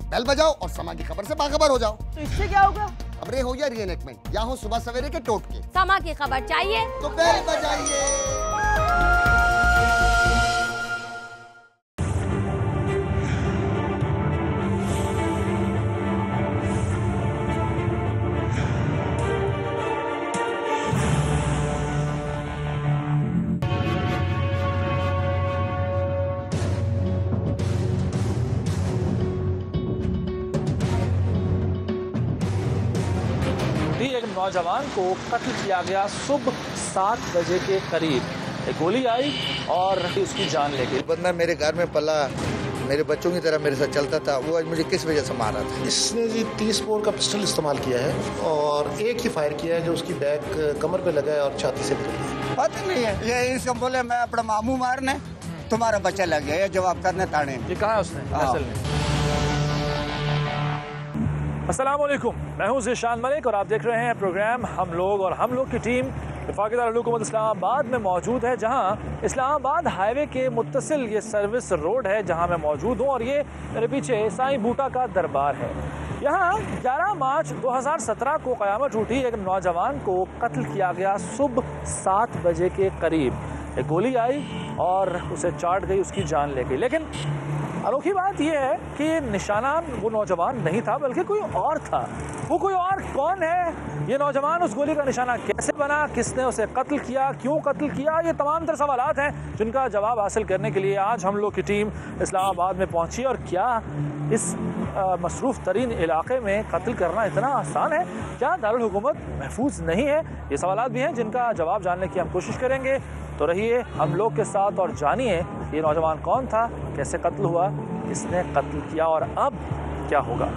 Bell बजाओ और समा की खबर से बाखबर हो जाओ। तो इससे क्या होगा? खबरें हो या रीएनेक्टमेंट या हो सुबह सवेरे के टोटके, समा की खबर चाहिए तो बेल बजाइए। एक नौजवान को कत्ल किया गया सुबह 7 बजे के करीब। एक गोली आई और उसकी जान ले गई। बंदा मेरे घर में पला, मेरे बच्चों की तरह मेरे साथ चलता था, वो आज मुझे किस वजह से मारा था? इसने जी 30 बोर का पिस्टल इस्तेमाल किया है और एक ही फायर किया है जो उसकी बैक कमर पे लगा है और छाती से निकल गया। पता नहीं है ये इसको बोले मैं अपना मामू मारने, तुम्हारा बच्चा लग गया, ये जवाब करने ताने। ये कहा है उसने असल में। अस्सलाम वालेकुम, मैं हूं ज़ीशान मलिक और आप देख रहे हैं प्रोग्राम हम लोग। और हम लोग की टीम वफाकी दारुल हुकूमत इस्लामाबाद में मौजूद है, जहां इस्लामाबाद हाईवे के मुत्तसिल ये सर्विस रोड है जहां मैं मौजूद हूं। और ये मेरे पीछे साईं बूटा का दरबार है। यहाँ 11 मार्च 2017 को क़यामत टूटी। एक नौजवान को कत्ल किया गया सुबह 7 बजे के करीब। एक गोली आई और उसे चाट गई, उसकी जान ले गई। लेकिन अनोखी बात यह है कि निशाना वो नौजवान नहीं था बल्कि कोई और था। वो कोई और कौन है? ये नौजवान उस गोली का निशाना कैसे बना? किसने उसे कत्ल किया? क्यों कत्ल किया? ये तमाम तर सवालात हैं जिनका जवाब हासिल करने के लिए आज हम लोग की टीम इस्लामाबाद में पहुंची। और क्या इस मसरूफ़ तरीन इलाके में कत्ल करना इतना आसान है? क्या दारुल हुकूमत महफूज नहीं है? ये सवालात भी हैं जिनका जवाब जानने की हम कोशिश करेंगे। तो रहिए हम लोग के साथ और जानिए ये नौजवान कौन था, कैसे कत्ल हुआ, किसने कत्ल किया और अब क्या होगा।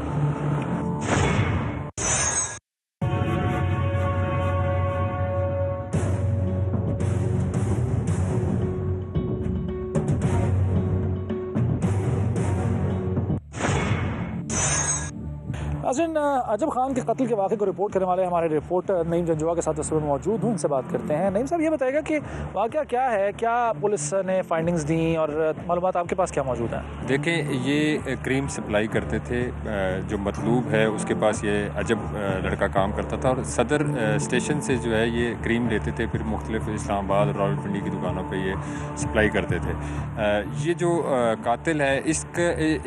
नाज़रीन, अजब खान के कत्ल के वाक़े को रिपोर्ट करने वाले हमारे रिपोर्टर नईम जंजुआ के साथ इस वक्त मौजूद हूँ, उनसे बात करते हैं। नईम साहब, ये बताएगा कि वाक़या क्या है, क्या पुलिस ने फाइंडिंग्स दी और मालूमात आपके पास क्या मौजूद है? देखें, ये क्रीम सप्लाई करते थे, जो मतलूब है उसके पास ये अजब लड़का काम करता था और सदर स्टेशन से जो है ये क्रीम लेते थे, फिर मुख्तलिफ इस्लामाबाद और रावलपिंडी की दुकानों पर ये सप्लाई करते थे। ये जो कातिल है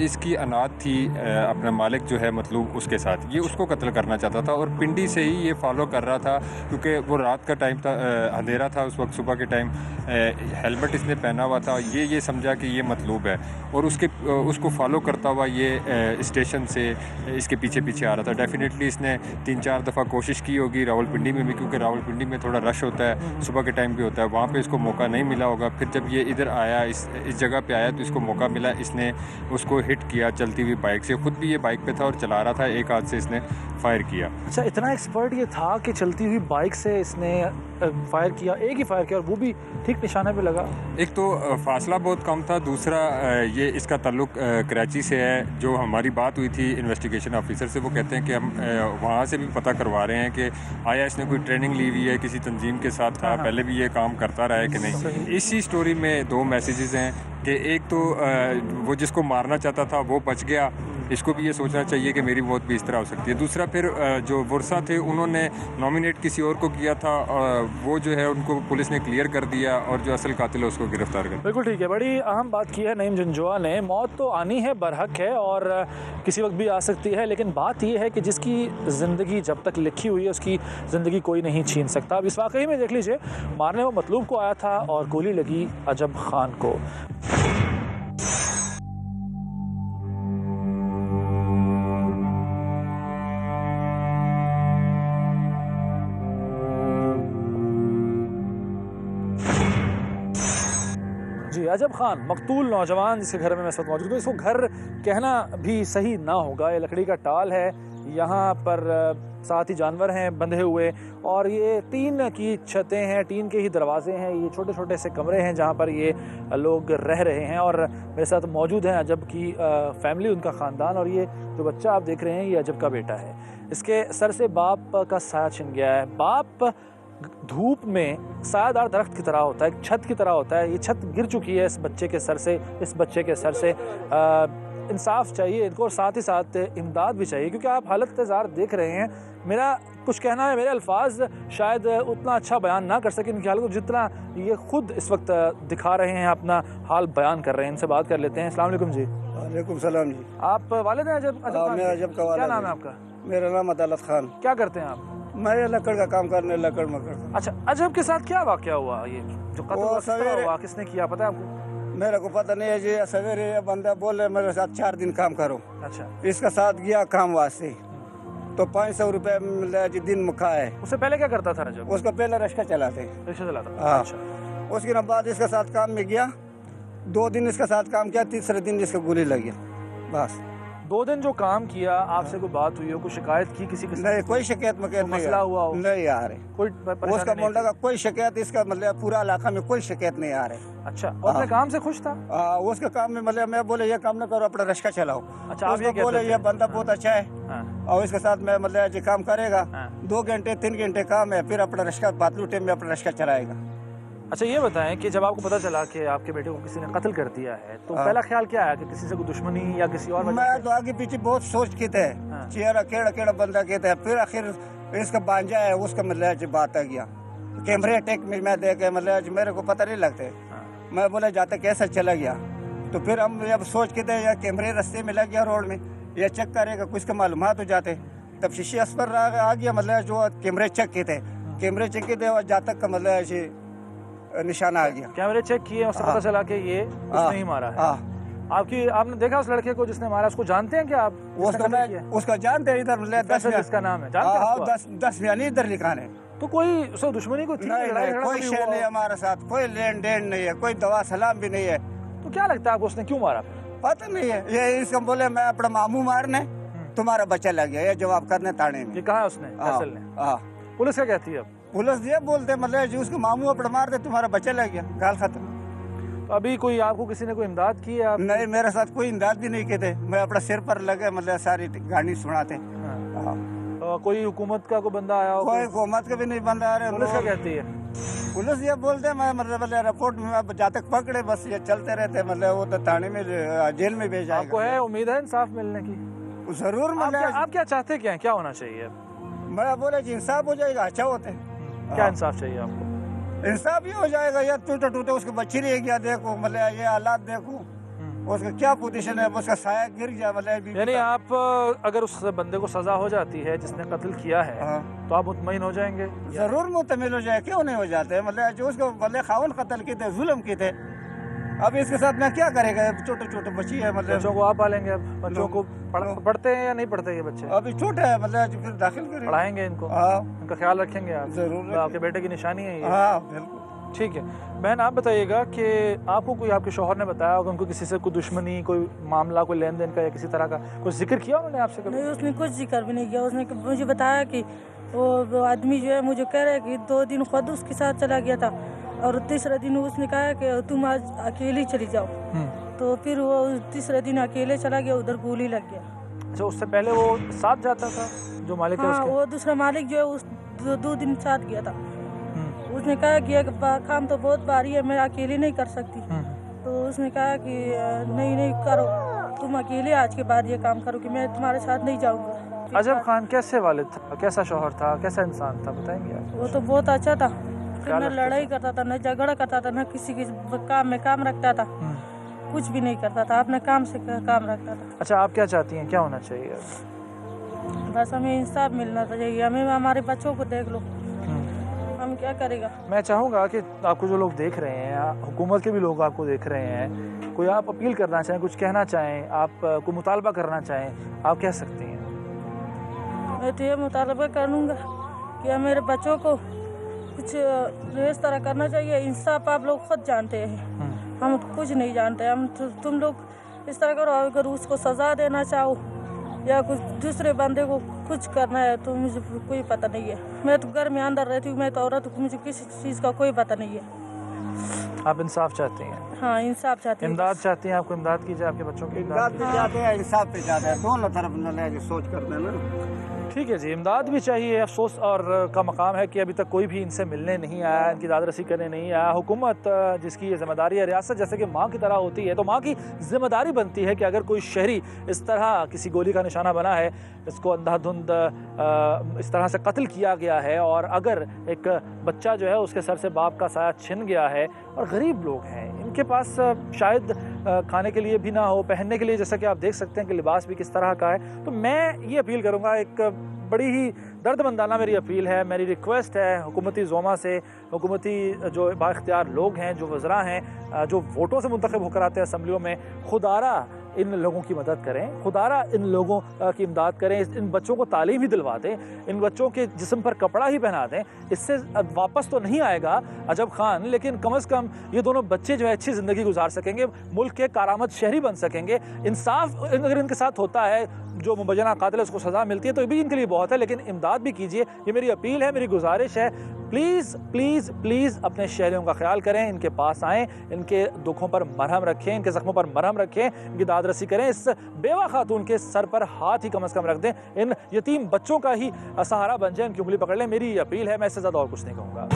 इसकी अनाद थी अपना मालिक जो है मतलूब उसके साथ, ये उसको कत्ल करना चाहता था और पिंडी से ही ये फॉलो कर रहा था क्योंकि वो रात का टाइम था, अंधेरा था उस वक्त, सुबह के टाइम हेलमेट इसने पहना हुआ था। ये समझा कि ये मतलूब है और उसको फॉलो करता हुआ ये स्टेशन से इसके पीछे पीछे आ रहा था। डेफिनेटली इसने 3-4 दफ़ा कोशिश की होगी रावलपिंडी में भी, क्योंकि रावलपिंडी में थोड़ा रश होता है, सुबह के टाइम भी होता है, वहाँ पे इसको मौका नहीं मिला होगा। फिर जब ये इधर आया, इस जगह पे आया, तो इसको मौका मिला, इसने उसको हिट किया चलती हुई बाइक से। ख़ुद भी ये बाइक पे था और चला रहा था, एक हाथ से इसने फायर किया। अच्छा, इतना एक्सपर्ट ये था कि चलती हुई बाइक से इसने फायर किया, एक ही फायर किया और वो भी ठीक निशाने पे लगा। एक तो फासला बहुत कम था, दूसरा ये इसका ताल्लुक कराची से है। जो हमारी बात हुई थी इन्वेस्टिगेशन ऑफिसर से, वो कहते हैं कि हम वहाँ से भी पता करवा रहे हैं कि आया इसने कोई ट्रेनिंग ली हुई है, किसी तंजीम के साथ था, पहले भी ये काम करता रहा है कि नहीं। इसी स्टोरी में 2 मैसेजेस हैं कि एक तो वो जिसको मारना चाहता था वो बच गया, इसको भी ये सोचना चाहिए कि मेरी मौत भी इस तरह हो सकती है। दूसरा फिर जो वर्षा थे उन्होंने नॉमिनेट किसी और को किया था, वो जो है उनको पुलिस ने क्लियर कर दिया और जो असल कातिल है उसको गिरफ्तार कर। बिल्कुल ठीक है, बड़ी अहम बात की है नईम जंजुआ ने। मौत तो आनी है, बरहक है और किसी वक्त भी आ सकती है, लेकिन बात यह है कि जिसकी ज़िंदगी जब तक लिखी हुई है उसकी ज़िंदगी कोई नहीं छीन सकता। अब इस वाकई में देख लीजिए, मारने वो मतलूब को आया था और गोली लगी अजब खान को। जी, अजब खान मकतूल नौजवान जिसके घर में मैं इस वक्त मौजूद हूँ। इसको घर कहना भी सही ना होगा, ये लकड़ी का टाल है, यहाँ पर साथ ही जानवर हैं बंधे हुए और ये टीन की छतें हैं, टीन के ही दरवाजे हैं, ये छोटे छोटे से कमरे हैं जहाँ पर ये लोग रह रहे हैं। और मेरे साथ मौजूद हैं अजब की फैमिली, उनका ख़ानदान। और ये जो बच्चा आप देख रहे हैं ये अजब का बेटा है। इसके सर से बाप का साया छिन गया है। बाप धूप में सायादार दरख्त की तरह होता है, एक छत की तरह होता है। ये छत गिर चुकी है इस बच्चे के सर से, इंसाफ चाहिए इनको और साथ ही साथ इमदाद भी चाहिए, क्योंकि आप हालत ज़ार देख रहे हैं। मेरा कुछ कहना है, मेरे अल्फाज शायद उतना अच्छा बयान ना कर सकें इनकी हालत को जितना ये खुद इस वक्त दिखा रहे हैं, अपना हाल बयान कर रहे हैं। इनसे बात कर लेते हैं। अस्सलाम वालेकुम जी। वालेकुम सलाम जी। आप वालिद हैं अजब? मैं अजब का वालिद। क्या नाम है आपका? मेरा नाम अदालत खान। क्या करते हैं आप? मैं लकड़ का काम करने, लकड़ मकड़। अच्छा, अजब के साथ क्या वाकया हुआ? ये जो कत्ल हुआ किसने किया पता है आपको? मेरे को पता नहीं है जी। सवेरे ये बंदा बोले मेरे साथ 4 दिन काम करो। अच्छा, इसका साथ गया काम वास्ते, तो 500 रुपये मिला जी दिन मुखा है। उससे पहले क्या करता था रजब? उसका पहले रिक्शा चलाते। रिक्शा चलाता? हाँ। अच्छा। उसके बाद इसका साथ काम में गया, 2 दिन इसका साथ काम किया, तीसरे दिन इसका गोली लग गया। बस 2 दिन जो काम किया, आपसे कोई बात हुई हो, कोई शिकायत की किसी के? नहीं, कोई शिकायत मकैत नहीं मसला हुआ हो? नहीं आ रहे। कोई उसका मुंडा का कोई शिकायत, इसका मतलब पूरा इलाका में कोई शिकायत नहीं आ रहे। अच्छा, वो अपने काम से खुश था? उसका काम में मतलब मैं बोले ये काम न करो, अपना रिक्शा चलाओ। अच्छा, आप ये बोले ये बंदा बहुत अच्छा है। हाँ। और इसके साथ में मतलब काम करेगा। हाँ। 2 घंटे 3 घंटे काम है, फिर अपना रिक्शा पातलू टाइम में अपना रिक्शा चलाएगा। अच्छा, ये बताएं कि जब आपको पता चला कि आपके बेटे को किसी ने कत्ल कर दिया है, तो पहला ख्याल क्या आया कि किसी से कोई दुश्मनी या किसी और वजह मैं से? तो आगे पीछे बहुत सोच के थे, चेहरा केड़ा केड़ा बंदा के थे। फिर आखिर इसका बांझा है, उसका मतलब बात आ गया। कैमरे टेक में मैं देखे, मतलब मेरे को पता नहीं लगते। मैं बोला जाता कैसा चला गया, तो फिर हम जब सोच के थे या कैमरे रास्ते में लग गया रोड में, या चेक करेगा कुछ का मालूमात हो जाते। तब शीशे अस पर आ गया, मतलब जो कैमरे चेक किए थे, कैमरे चेक किए थे और जातक का मतलब ऐसे निशाना आ गया। कैमरे चेक किए, उससे पता चला कि ये उसने ही मारा है। आपने देखा उस लड़के को जिसने मारा, उसको जानते हैं क्या आप? उसका जानते हैं, इधर मतलब 10 इसका नाम है, जानते हैं? 10 बयानी इधर लिखा है। तो कोई उससे दुश्मनी को थी? नहीं, कोई शेर नहीं हमारे साथ, कोई लेन देन नहीं है, कोई दवा सलाम भी नहीं है। तो क्या लगता है आपको उसने क्यों मारा? पता नहीं है। ये इसको बोले मैं अपना मामू मारने, तुम्हारा बच्चा लग गया, ये जवाब करने ताने में। ये कहा उसने? फैसल ने? पुलिस क्या कहती है अब? पुलिस ये बोलते मतलब जो उसको मामू अपना मार दे, तुम्हारा बच्चा लग गया, गाल खत्म। तो अभी कोई आपको किसी ने कोई इमदाद की है? नहीं, मेरे साथ कोई इमदाद भी नहीं किए थे। मैं अपना सिर पर लगे, मतलब सारी गाड़ी सुनाते। तो कोई हुकूमत का कोई बंदा आया हो? कोई हुकूमत का भी नहीं बंदा आ रहे। पुलिस क्या कहती है? पुलिस ये बोलते मैं मतलब रिपोर्ट में जहाँ तक पकड़े बस ये चलते रहते, मतलब वो तो थाने में जेल में भेजा। आपको है उम्मीद है इंसाफ मिलने की? जरूर। मतलब आप क्या चाहते क्या? क्या होना चाहिए? मैं बोले इंसाफ हो जाएगा, अच्छा होते। क्या इंसाफ चाहिए आपको? इंसाफ ही हो जाएगा। या टूटे टूटे उसके बच्ची रह गया, देखो मतलब ये हालात देखो, उसका क्या पोजीशन है, उसका साया गिर गया। मतलब यानी आप अगर उस बंदे को सजा हो जाती है जिसने कत्ल किया है, तो आप मुतमईन हो जाएंगे? जरूर मुतमिन हो जाए, क्यों नहीं हो जाते। मतलब जो उसको मतलब खावन कत्ल किए थे, जुल्म किए थे, अब इसके साथ में क्या करेगा? छोटे छोटे बच्ची है, मतलब बच्चों को आप पालेंगे? अब बच्चों को पढ़ते हैं या नहीं पढ़ते ये बच्चे? अभी छोटे है, मतलब फिर दाखिल करेंगे, पढ़ाएंगे इनको, इनका ख्याल रखेंगे आप? जरूर। आपके बेटे की निशानी है ये? हाँ बिल्कुल। ठीक है बहन, आप बताइएगा कि आपको कोई आपके शौहर ने बताया होगा उनको किसी से कोई दुश्मनी, कोई मामला, कोई लेन देन का या किसी तरह का कुछ जिक्र किया उन्होंने आपसे कभी? नहीं, उसने कुछ जिक्र भी नहीं किया। उसने मुझे बताया कि वो आदमी जो है मुझे कह रहा है कि 2 दिन खुद उसके साथ चला गया था, और तीसरे दिन उसने कहा कि तुम आज अकेले चली जाओ। तो फिर वो तीसरे दिन अकेले चला गया, उधर गोली लग गया। अच्छा, उससे पहले वो साथ जाता था जो मालिक है उसके? वो दूसरा मालिक जो है उस 2 दिन साथ गया था। उसने कहा कि काम तो बहुत भारी है, मैं अकेले नहीं कर सकती। तो उसने कहा कि नहीं करो, तुम अकेले आज के बाद ये काम करो, कि मैं तुम्हारे साथ नहीं जाऊंगा। अजब खान कैसे वालिद था, कैसा शौहर था, कैसा इंसान था, बताएंगे आप? वो तो बहुत अच्छा था, न लड़ाई करता था, न झगड़ा करता था, न किसी के काम में काम रखता था, कुछ भी नहीं करता था, अपने काम से काम रखता था। अच्छा, आप क्या चाहती हैं, क्या होना चाहिए? बस हमें इंसाफ मिलना चाहिए, हमें हमारे बच्चों को देख लो, हम क्या करेगा। मैं चाहूँगा कि आपको जो लोग देख रहे हैं, हुकूमत के भी लोग आपको देख रहे हैं, कोई आप अपील करना चाहें, कुछ कहना चाहें, आप कोई मुतालबा करना चाहें, आप कह सकती हैं। मैं तो ये मुतालबा करूँगा कि मेरे बच्चों को कुछ इस तरह करना चाहिए। इंसाफ आप लोग खुद जानते हैं, हम कुछ नहीं जानते। हम तुम लोग इस तरह करो, अगर उसको सज़ा देना चाहो या कुछ दूसरे बंदे को कुछ करना है तो मुझे कोई पता नहीं है। मैं तो घर में अंदर रहती हूँ, मैं तो औरत हूँ, मुझे किसी चीज़ का कोई पता नहीं है। आप इंसाफ चाहती हैं, हाँ इंसाफ चाहती हूँ। इमदाद चाहती हैं, आपको इमदाद की जाए, आपके बच्चों की इमदाद इमदाद भी जाते हैं, इंसाफ भी जाते हैं, दोनों तरफ न सोच कर देना। ठीक है जी, इमदाद भी चाहिए। अफसोस और का मकाम है कि अभी तक कोई भी इनसे मिलने नहीं आया, इनकी दाद रसी करने नहीं आया। हुकूमत जिसकी ये जिम्मेदारी है, रियासत जैसे कि माँ की तरह होती है, तो माँ की जिम्मेदारी बनती है कि अगर कोई शहरी इस तरह किसी गोली का निशाना बना है, इसको अंधाधुंध इस तरह से कत्ल किया गया है, और अगर एक बच्चा जो है उसके सर से बाप का साया छिन गया है, और गरीब लोग हैं, इनके पास शायद खाने के लिए भी ना हो, पहनने के लिए, जैसा कि आप देख सकते हैं कि लिबास भी किस तरह का है। तो मैं ये अपील करूँगा, एक बड़ी ही दर्दमंदाना मेरी अपील है, मेरी रिक्वेस्ट है हुकूमती ज़ोमा से, हुकूमती जो बाइख्तियार लोग हैं, जो वज़रा हैं, जो वोटों से मुंतखब होकर आते हैं असम्बलियों में, खुदारा इन लोगों की मदद करें, खुदारा इन लोगों की इमदाद करें, इन बच्चों को तालीम ही दिलवा दें, इन बच्चों के जिस्म पर कपड़ा ही पहना दें। इससे वापस तो नहीं आएगा अजब खान, लेकिन कम से कम ये दोनों बच्चे जो है अच्छी ज़िंदगी गुजार सकेंगे, मुल्क के कारामद शहरी बन सकेंगे। इंसाफ अगर इनके साथ होता है, जो मुबजना कातिल है उसको सज़ा मिलती है, तो ये भी इनके लिए बहुत है, लेकिन इमदाद भी कीजिए। ये मेरी अपील है, मेरी गुजारिश है। प्लीज़ प्लीज़ प्लीज़ अपने शहरियों का ख्याल करें, इनके पास आएँ, इनके दुखों पर मरहम रखें, इनके ज़ख्मों पर मरहम रखें, इनकी दाद रसी करें, इस बेवा खातून के सर पर हाथ ही कम से कम रख दें, इन यतीम बच्चों का ही सहारा बन जाए, इनकी उंगली पकड़ लें। मेरी अपील है, मैं इससे ज़्यादा और कुछ नहीं कहूँगा।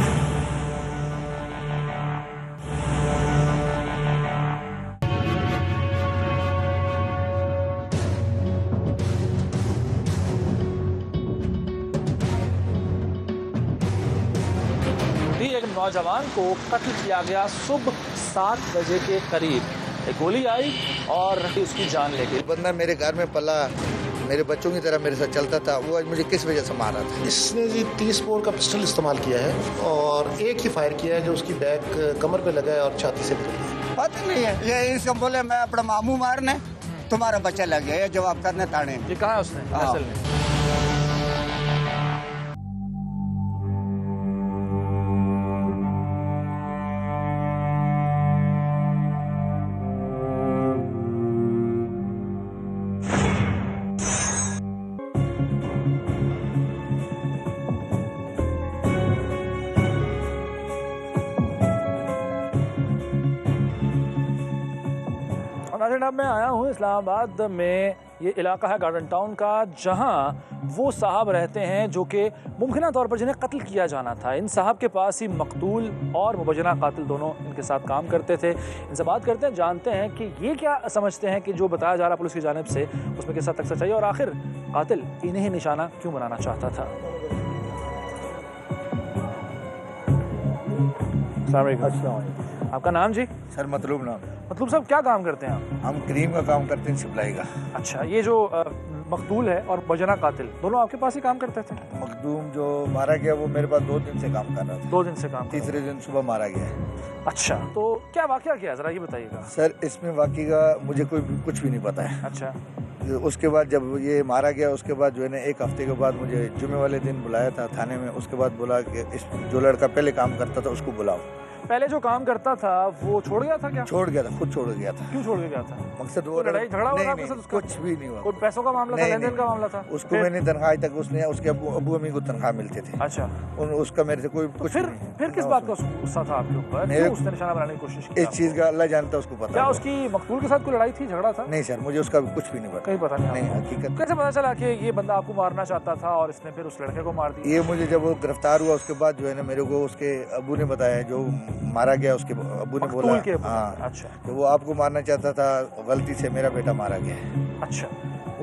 एक नौजवान को कत्ल किया गया सुबह 7 बजे के करीब, एक गोली आई और उसकी जान ले गई। बंदा मेरे घर में पला, मेरे बच्चों की तरह मेरे साथ चलता था, वो आज मुझे किस वजह से मारा था। इसने जी 30 बोर का पिस्टल इस्तेमाल किया है और एक ही फायर किया है जो उसकी बैक कमर पे लगा है और छाती से निकल गया। पता नहीं है, ये इसको बोले मैं अपना मामू मारने, तुम्हारा बच्चा लग गया, ये जवाब करने ताने। ये कहा है उसने असल में? अब मैं आया हूँ इस्लामाबाद में, ये इलाका है गार्डन टाउन का, जहाँ वो साहब रहते हैं जो कि मुमकिन तौर पर जिन्हें कत्ल किया जाना था। इन साहब के पास ही मकतूल और मुबजना कातिल दोनों इनके साथ काम करते थे। इनसे बात करते हैं, जानते हैं कि ये क्या समझते हैं कि जो बताया जा रहा पुलिस की जानिब से उसमें किस हद तक सच्चाई है, और आखिर कातिल इन्हें ही निशाना क्यों बनाना चाहता था। आपका नाम जी? सर मतलूब नाम। मतलब साहब क्या काम करते हैं आप? हम क्रीम का काम करते हैं, सप्लाई का। अच्छा, ये जो मकतूल है और मुबजना कातिल दोनों आपके पास ही काम करते थे? मखदूम जो मारा गया वो मेरे पास 2 दिन से काम कर रहा था। 2 दिन से काम? तीसरे दिन सुबह मारा गया। अच्छा, तो क्या वाकया क्या है, जरा ये बताइएगा। सर इसमें वाकई का मुझे कुछ भी नहीं पता है। अच्छा, उसके बाद जब ये मारा गया, उसके बाद जो है ना 1 हफ्ते के बाद मुझे जुमे वाले दिन बुलाया था थाने में। उसके बाद बोला कि इस जो लड़का पहले काम करता था उसको बुलाओ। पहले जो काम करता था वो छोड़ गया था क्या? छोड़ गया था, खुद छोड़ गया था। क्यों छोड़ गया था? मकसद वो लड़ाई झगड़ा हुआ आपके साथ उसका? कुछ भी नहीं हुआ। कोई पैसों का मामला था, लेन-देन का मामला था? उसको मैंने तनख्वाह तक, उसने उसके अबू अम्मी को तनख्वाह मिलते थे। अच्छा, उसका मेरे से कोई कुछ फिर किस बात का गुस्सा था आपके ऊपर? क्यों उसने निशाना बनाने की कोशिश की? इस चीज का अल्लाह जानता, उसको पता। क्या उसकी मकतूल के साथ कोई लड़ाई थी, झगड़ा था? नहीं सर, मुझे उसका कुछ भी नहीं पता। कहीं पता नहीं हकीकत। कैसे पता चला कि ये बंदा आपको मारना चाहता था और इसने फिर उस लड़के को मार दिया? ये मुझे जब वो गिरफ्तार हुआ उसके बाद जो है ना मेरे को उसके अबू ने बताया, जो मारा गया उसके अबू ने बोला। हाँ, अच्छा, तो वो आपको मारना चाहता था, गलती से मेरा बेटा मारा गया। अच्छा,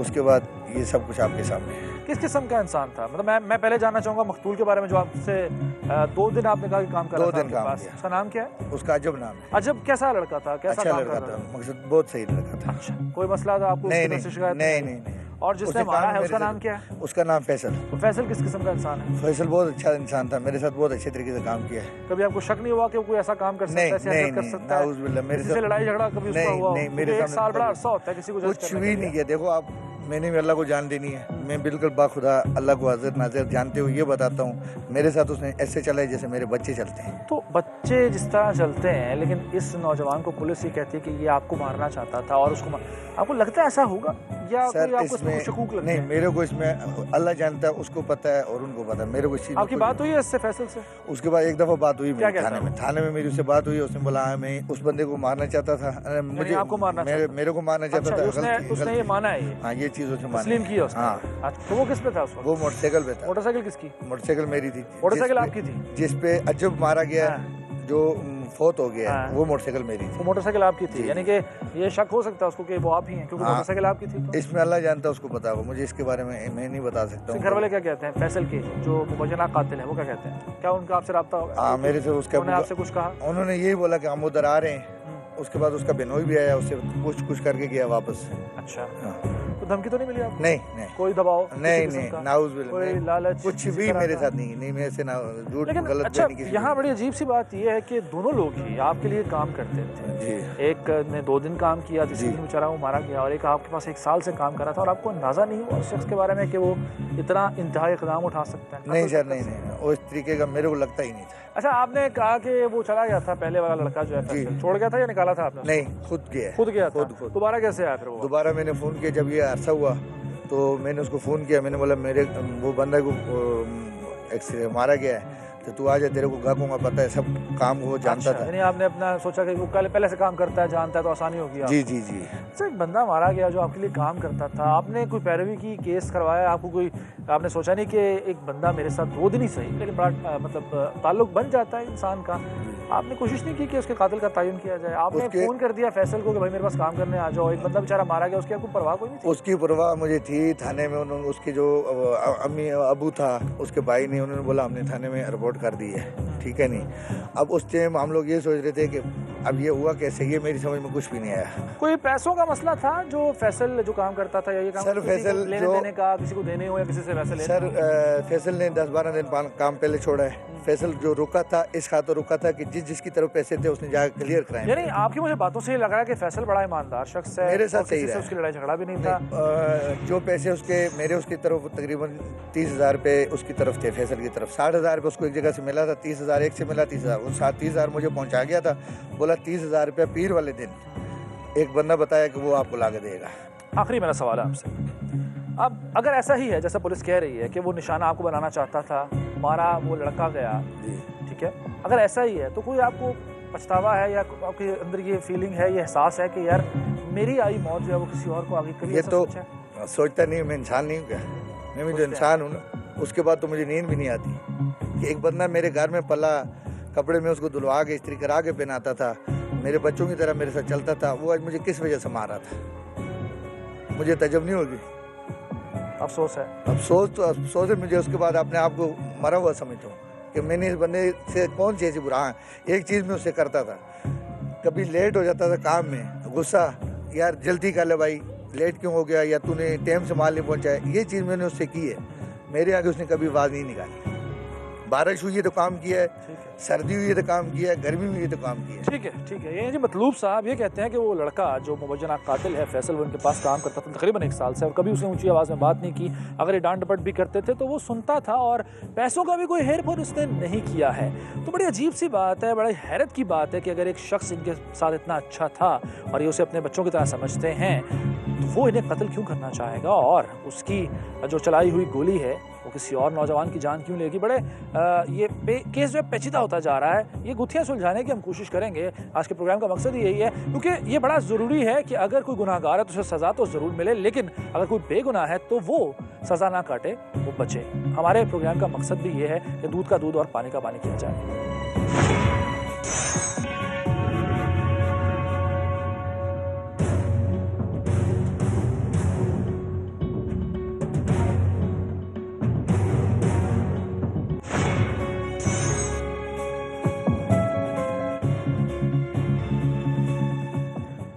उसके बाद ये सब कुछ आपके सामने है। किस किस्म का इंसान था? मतलब मैं पहले जानना चाहूंगा मकतूल के बारे में, जो आपसे 2 दिन आपने कहा कि काम कर रहा था। 2 दिन काम किया। उसका नाम क्या है? उसका अजब नाम है। अजब कैसा लड़का था? कैसा अच्छा काम लड़का करता था, मकसद बहुत सही लड़का था। अच्छा, कोई मसला था आपको? नहीं नहीं। और जिसने मारा है उसका नाम क्या है? उसका नाम फैसल। तो फैसल किस किस्म का इंसान है? फैसल बहुत अच्छा इंसान था, मेरे साथ बहुत अच्छे तरीके से काम किया है। कभी आपको शक नहीं हुआ कि कोई ऐसा काम कर सकता है, ऐसे हरकत कर सकता है? मेरे से लड़ाई झगड़ा कभी उसका हुआ? नहीं, मेरे 1 साल बड़ा अरसा होता है किसी को जज करने कुछ भी नहीं किया। देखो आप, मैंने भी अल्लाह को जान देनी है, मैं बिल्कुल बाखुदा अल्लाह को हाजिर नाजिर जानते हुए ये बताता हूँ, मेरे साथ उसने ऐसे चला है जैसे मेरे बच्चे चलते हैं। तो बच्चे जिस तरह चलते हैं, लेकिन इस नौजवान को पुलिस ये कहती है कि ये आपको मारना चाहता था और उसको आपको लगता है ऐसा होगा या सर कोई आपको इसमें शकूक लगता नहीं, है? मेरे को इसमें अल्लाह जानता है, उसको पता है और उनको पता है, मेरे को इस चीज़ आपकी बात हुई है इससे फैसल से? उसके बाद एक दफ़ा बात हुई क्या मेरी कहता थाने में मेरी उससे बात हुई। उसने बोला हाँ, मैं उस बंदे को मारना चाहता था, मुझे आपको मारना मेरे को मारना चाहता अच्छा, था। उसने ये माना है ये? हाँ, ये चीज़ उसने मानी। तस्लीम की है उसने? हाँ। अच्छा, तो वो किस पे था उस वक्त? वो मोटरसाइकिल पे था। मोटरसाइकिल किसकी? मोटरसाइकिल मेरी थी। मोटरसाइकिल आपकी थी? जिस पे अजब मारा गया, जो फोत हो गया, हाँ। वो मोटरसाइकिल मेरी थी। वो मोटरसाइकिल आपकी थी, यानी कि ये शक हो सकता है उसको कि वो आप ही हैं, क्योंकि मोटरसाइकिल आपकी थी। तो इसमें अल्लाह जानता है, उसको पता है, मुझे इसके बारे में मैं नहीं बता सकता हूँ। घर वाले क्या कहते हैं फैसल के, जो मुबजना कातिल है, वो क्या कहते हैं? क्या उनका आपसे राब्ता होगा? हाँ, मेरे से उसका उन्होंने आपसे कुछ कहा? उन्होंने यही बोला कि हम उधर आ रहे हैं। उसके बाद उसका बिनोई भी आया, उससे कुछ करके गया वापस। अच्छा, हाँ। तो धमकी तो नहीं मिली आपको? नहीं, कोई दबाव? नहीं, नाउज़ुबिल्लाह, कोई लालच? कुछ भी मेरे साथ नहीं, मेरे से ना झूठ गलत। अच्छा, यहाँ बड़ी अजीब सी बात यह है कि दोनों लोग ही आपके लिए काम करते थे जी। एक ने 2 दिन काम किया, तीसरे दिन बेचारा वो मारा गया, और एक आपके पास 1 साल से काम कर रहा था और आपको अंदाजा नहीं हुआ उस शख्स के बारे में कि वो इतना इंतहाई इक़दाम उठा सकता है? नहीं सर, नहीं, उस तरीके का मेरे को लगता ही नहीं था। अच्छा, आपने कहा कि वो चला गया था, पहले वाला लड़का जो है छोड़ गया था या निकाला था आपने? नहीं, खुद गया था। दोबारा कैसे आया फिर वो? दोबारा मैंने फ़ोन किया जब ये अरसा हुआ, तो मैंने उसको फ़ोन किया। मैंने बोला मेरे वो बंदा को एक्सीडेंट मारा गया है, तो तू आ जा, तेरे को गाकूंगा, पता है सब काम वो जानता था। यानी आपने अपना सोचा कि वो पहले से काम करता है, जानता है, तो आसानी होगी। जी जी जी। अच्छा, एक बंदा मारा गया जो आपके लिए काम करता था, आपने कोई पैरवी की, केस करवाया? आपको कोई, आपने सोचा नहीं कि एक बंदा मेरे साथ 2 दिन ही सही, लेकिन बड़ा मतलब ताल्लुक बन जाता है इंसान का? आपने कोशिश नहीं की कि उसके कातिल का तयन किया जाए? आपने फ़ोन कर दिया फैसल को कि भाई मेरे पास काम करने आ जाओ, एक बंदा बेचारा मारा गया, उसकी आपको परवाह कोई नहीं थी? उसकी परवाह मुझे थी। थाने में उन्होंने, उसके जो अम्मी अबू था, उसके भाई ने, उन्होंने बोला हमने थाने में रिपोर्ट कर दी है, ठीक है नहीं। अब उस टाइम हम लोग ये सोच रहे थे कि अब ये हुआ कैसे, ये मेरी समझ में कुछ भी नहीं आया। कोई पैसों का मसला था जो फैसल जो काम करता था, या ये काम सर फैसल लेने देने का, किसी को देने हो या किसी से पैसे लेने? सर फैसल ने 10-12 दिन काम पहले छोड़ा है। फैसल जो रुका था, इस खातिर रुका था कि जिसकी तरफ पैसे थे उसने जाकर क्लियर कराए। यानी आपकी मुझे बातों से लग रहा है कि फैसल बड़ा ईमानदार शख्स है, मेरे साथ सही रहा, उसकी लड़ाई झगड़ा भी नहीं था। जो पैसे उसके मेरे उसकी तरफ तकरीबन 30,000 रुपये उसकी तरफ थे, फैसल की तरफ 60,000 रुपये उसको एक जगह से मिला था, 30,000 एक से मिला, 30,000 वो 30,000 मुझे पहुंचा गया था। बोला 30,000 रुपये पीर वाले दिन एक बंदा बताया कि वो आपको ला के देगा। आखिरी मेरा सवाल है आपसे, अब अगर ऐसा ही है जैसा पुलिस कह रही है कि वो निशाना आपको बनाना चाहता था, मारा, वो लड़का गया, ठीक है, अगर ऐसा ही है तो कोई आपको पछतावा है या आपके अंदर ये फीलिंग है, ये एहसास है कि यार मेरी आई मौत जो है वो किसी और को आगे कभी? ये तो सोचता नहीं, मैं इंसान नहीं हूँ क्या? मैं भी तो इंसान हूँ ना। उसके बाद तो मुझे नींद भी नहीं आती कि एक बंदा मेरे घर में पला, कपड़े में उसको धुलवा के इस्त्री करा के पहनाता था, मेरे बच्चों की तरह मेरे साथ चलता था, वो आज मुझे किस वजह से मारा था? मुझे तजब नहीं होगी, अफसोस है। अफसोस है मुझे। उसके बाद अपने आप को मरा हुआ समझता हूँ कि मैंने इस बंदे से कौन सी ऐसी बुरा। हाँ, एक चीज़ मैं उससे करता था, कभी लेट हो जाता था काम में, गुस्सा, यार जल्दी कर ले भाई, लेट क्यों हो गया, या तूने टाइम से माल नहीं पहुँचाया, ये चीज़ मैंने उससे की है। मेरे आगे उसने कभी आवाज़ नहीं निकाली। बारिश हुई है तो काम किया है, सर्दी हुई है तो काम किया है, गर्मी हुई है तो काम किया है। ठीक है। ये जी मतलूब साहब ये कहते हैं कि वो लड़का जो मुबजना कातिल है फैसल, वो उनके पास काम करता था तकरीबन 1 साल से, और कभी उसने ऊंची आवाज़ में बात नहीं की। अगर ये डांट डपट भी करते थे तो वो सुनता था, और पैसों का भी कोई हेर फेर उसने नहीं किया है। तो बड़ी अजीब सी बात है, बड़ी हैरत की बात है कि अगर एक शख्स इनके साथ इतना अच्छा था और ये उसे अपने बच्चों की तरह समझते हैं, तो वो इन्हें कत्ल क्यों करना चाहेगा, और उसकी जो चलाई हुई गोली है वो किसी और नौजवान की जान क्यों लेगी? बड़े ये केस जो है पेचीदा होता जा रहा है। ये गुत्थियां सुलझाने की हम कोशिश करेंगे। आज के प्रोग्राम का मकसद यही है, क्योंकि ये बड़ा ज़रूरी है कि अगर कोई गुनाहगार है तो उसे सज़ा तो ज़रूर मिले, लेकिन अगर कोई बेगुनाह है तो वो सज़ा ना काटे, वो बचे। हमारे प्रोग्राम का मकसद भी ये है कि दूध का दूध और पानी का पानी किया जाए।